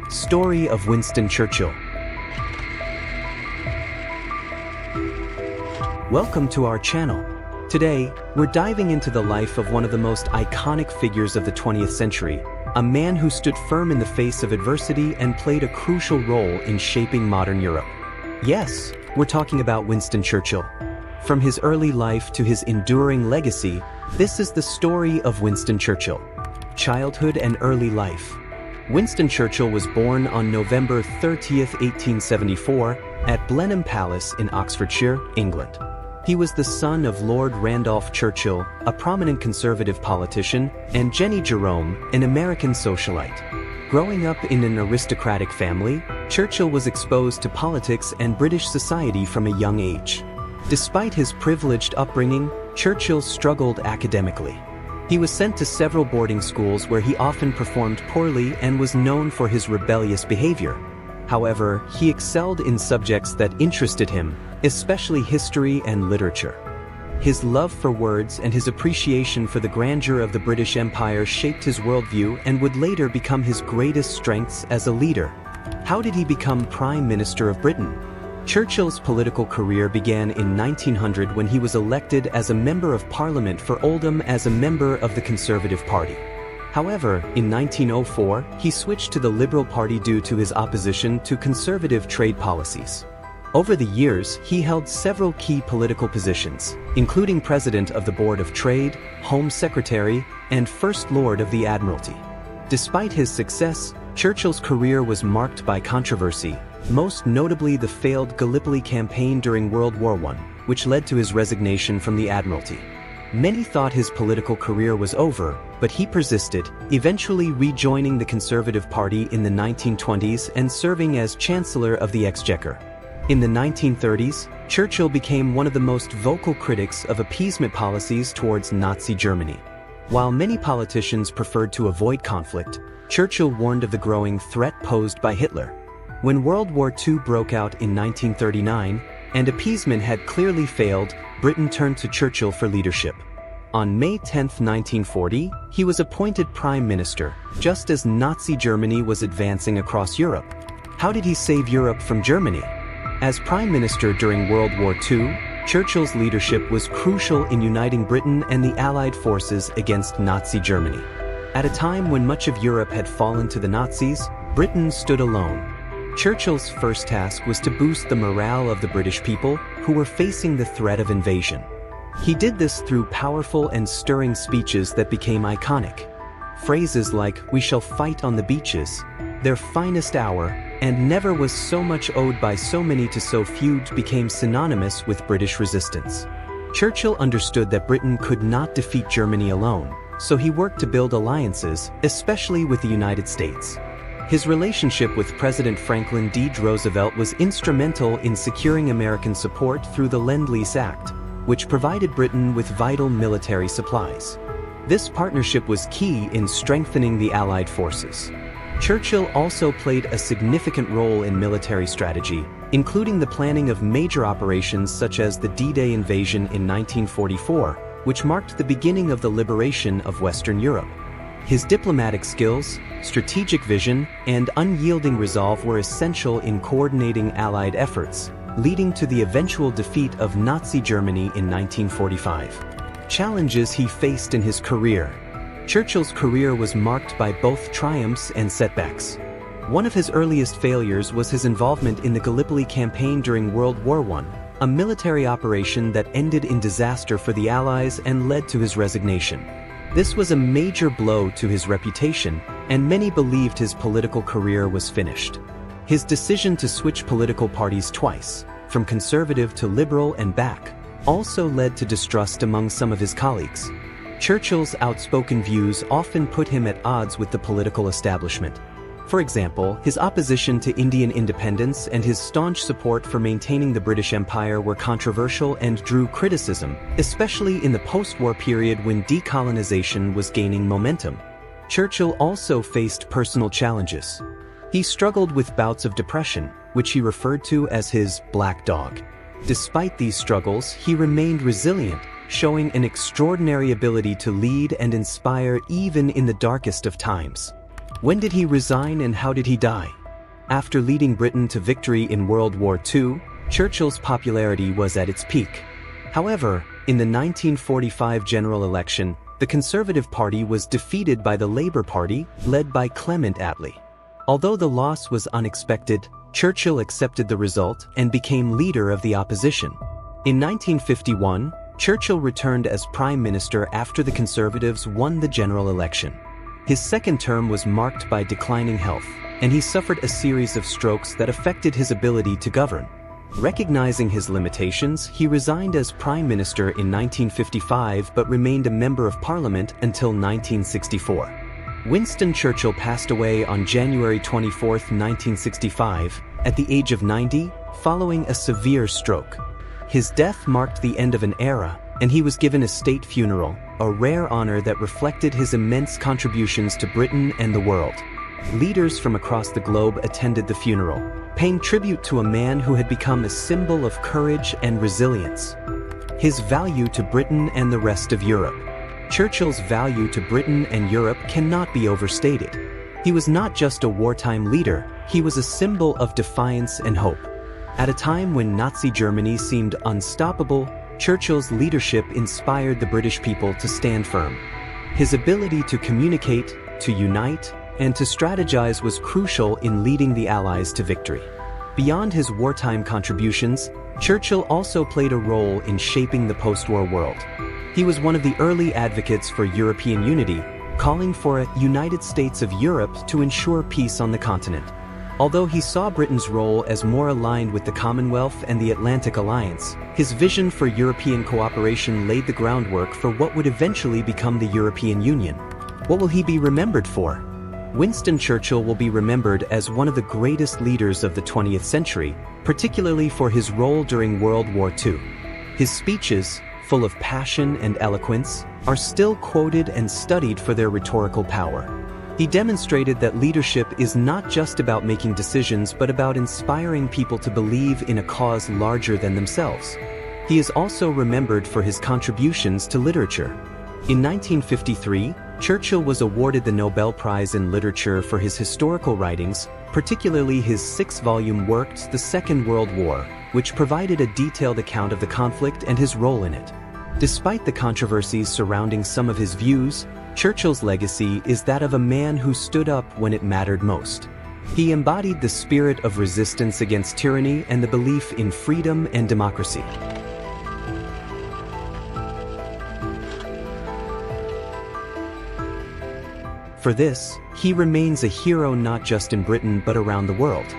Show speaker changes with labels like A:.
A: Story of Winston Churchill. Welcome to our channel. Today, we're diving into the life of one of the most iconic figures of the 20th century, a man who stood firm in the face of adversity and played a crucial role in shaping modern Europe. Yes, we're talking about Winston Churchill. From his early life to his enduring legacy, this is the story of Winston Churchill. Childhood and early life. Winston Churchill was born on November 30th, 1874, at Blenheim Palace in Oxfordshire, England. He was the son of Lord Randolph Churchill, a prominent conservative politician, and Jenny Jerome, an American socialite. Growing up in an aristocratic family, Churchill was exposed to politics and British society from a young age. Despite his privileged upbringing, Churchill struggled academically. He was sent to several boarding schools where he often performed poorly and was known for his rebellious behavior. However, he excelled in subjects that interested him, especially history and literature. His love for words and his appreciation for the grandeur of the British Empire shaped his worldview and would later become his greatest strengths as a leader. How did he become Prime Minister of Britain? Churchill's political career began in 1900 when he was elected as a Member of Parliament for Oldham as a member of the Conservative Party. However, in 1904, he switched to the Liberal Party due to his opposition to conservative trade policies. Over the years, he held several key political positions, including President of the Board of Trade, Home Secretary, and First Lord of the Admiralty. Despite his success, Churchill's career was marked by controversy, most notably the failed Gallipoli campaign during World War I, which led to his resignation from the Admiralty. Many thought his political career was over, but he persisted, eventually rejoining the Conservative Party in the 1920s and serving as Chancellor of the Exchequer. In the 1930s, Churchill became one of the most vocal critics of appeasement policies towards Nazi Germany. While many politicians preferred to avoid conflict, Churchill warned of the growing threat posed by Hitler. When World War II broke out in 1939, and appeasement had clearly failed, Britain turned to Churchill for leadership. On May 10, 1940, he was appointed Prime Minister, just as Nazi Germany was advancing across Europe. How did he save Europe from Germany? As Prime Minister during World War II, Churchill's leadership was crucial in uniting Britain and the Allied forces against Nazi Germany. At a time when much of Europe had fallen to the Nazis, Britain stood alone. Churchill's first task was to boost the morale of the British people, who were facing the threat of invasion. He did this through powerful and stirring speeches that became iconic. Phrases like, "We shall fight on the beaches," "their finest hour," and "never was so much owed by so many to so few" became synonymous with British resistance. Churchill understood that Britain could not defeat Germany alone, so he worked to build alliances, especially with the United States. His relationship with President Franklin D. Roosevelt was instrumental in securing American support through the Lend-Lease Act, which provided Britain with vital military supplies. This partnership was key in strengthening the Allied forces. Churchill also played a significant role in military strategy, including the planning of major operations such as the D-Day invasion in 1944, which marked the beginning of the liberation of Western Europe. His diplomatic skills, strategic vision, and unyielding resolve were essential in coordinating Allied efforts, leading to the eventual defeat of Nazi Germany in 1945. Challenges he faced in his career. Churchill's career was marked by both triumphs and setbacks. One of his earliest failures was his involvement in the Gallipoli campaign during World War I, a military operation that ended in disaster for the Allies and led to his resignation. This was a major blow to his reputation, and many believed his political career was finished. His decision to switch political parties twice, from conservative to liberal and back, also led to distrust among some of his colleagues. Churchill's outspoken views often put him at odds with the political establishment. For example, his opposition to Indian independence and his staunch support for maintaining the British Empire were controversial and drew criticism, especially in the post-war period when decolonization was gaining momentum. Churchill also faced personal challenges. He struggled with bouts of depression, which he referred to as his black dog. Despite these struggles, he remained resilient, showing an extraordinary ability to lead and inspire even in the darkest of times. When did he resign and how did he die? After leading Britain to victory in World War II, Churchill's popularity was at its peak. However, in the 1945 general election, the Conservative Party was defeated by the Labour Party, led by Clement Attlee. Although the loss was unexpected, Churchill accepted the result and became leader of the opposition. In 1951, Churchill returned as Prime Minister after the Conservatives won the general election. His second term was marked by declining health, and he suffered a series of strokes that affected his ability to govern. Recognizing his limitations, he resigned as Prime Minister in 1955 but remained a Member of Parliament until 1964. Winston Churchill passed away on January 24, 1965, at the age of 90, following a severe stroke. His death marked the end of an era, and he was given a state funeral, a rare honor that reflected his immense contributions to Britain and the world. Leaders from across the globe attended the funeral, paying tribute to a man who had become a symbol of courage and resilience. His value to Britain and the rest of Europe. Churchill's value to Britain and Europe cannot be overstated. He was not just a wartime leader, he was a symbol of defiance and hope. At a time when Nazi Germany seemed unstoppable, Churchill's leadership inspired the British people to stand firm. His ability to communicate, to unite, and to strategize was crucial in leading the Allies to victory. Beyond his wartime contributions, Churchill also played a role in shaping the post-war world. He was one of the early advocates for European unity, calling for a United States of Europe to ensure peace on the continent. Although he saw Britain's role as more aligned with the Commonwealth and the Atlantic Alliance, his vision for European cooperation laid the groundwork for what would eventually become the European Union. What will he be remembered for? Winston Churchill will be remembered as one of the greatest leaders of the 20th century, particularly for his role during World War II. His speeches, full of passion and eloquence, are still quoted and studied for their rhetorical power. He demonstrated that leadership is not just about making decisions but about inspiring people to believe in a cause larger than themselves. He is also remembered for his contributions to literature. In 1953, Churchill was awarded the Nobel Prize in Literature for his historical writings, particularly his 6-volume work, The Second World War, which provided a detailed account of the conflict and his role in it. Despite the controversies surrounding some of his views, Churchill's legacy is that of a man who stood up when it mattered most. He embodied the spirit of resistance against tyranny and the belief in freedom and democracy. For this, he remains a hero not just in Britain but around the world.